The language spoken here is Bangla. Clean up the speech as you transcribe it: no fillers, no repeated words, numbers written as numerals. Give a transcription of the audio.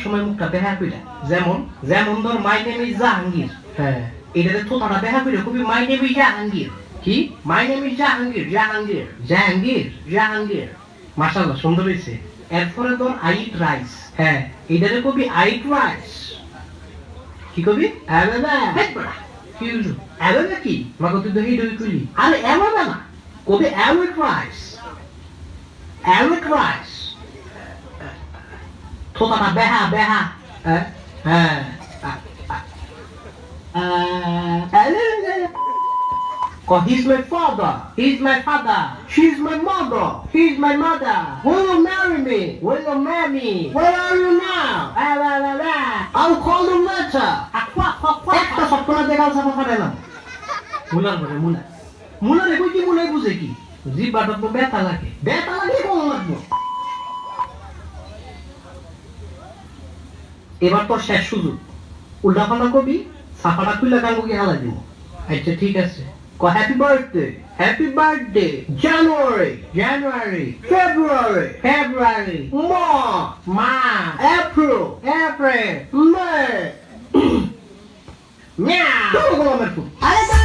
সময় মুখটা বেহা কইরা যেমন যেমন ধর মাই নেম ইজ জাহাঙ্গীর হ্যাঁ এটাতে থোতাটা বেহা কইরা কবি মাই নেম ইজ জাহাঙ্গীর কি my name is Jahangir Jahangir Jahangir Jahangir মাশাআল্লাহ সুন্দর হইছে এরপরে ধর আই ইট রাইস হ্যাঁ এটাতে কবি আই ইট রাইস কি কবি আলাদা হেডবা কি হলো আলাদা কি মাগো তুই দহি দই কইলি আরে আলাদা না কবি I eat rice Eric Rice. থোতাটা বেহা বেহা he's my father. He's my father. She's my mother. He's my mother. Will you marry me? Will you marry me? Where are you now? I'll call you later. একটা সপ্তাহ দেখাল সাফা করে না মুলার করে মুলা মুলার এগো কি মুলাই বুঝে কি জিবাটা তো ব্যথা লাগে কোন লাগবো এবার তো শেষ সুযোগ উল্টা পাল্টা কবি সাফাটা খুলে গান কি হালা দিব আচ্ছা ঠিক আছে হ্যাপি বার্থডে জানুয়ারি ফেব্রুয়ারি মার্চ এপ্রিল মে মিয়া তো গোলামের ফুল আরে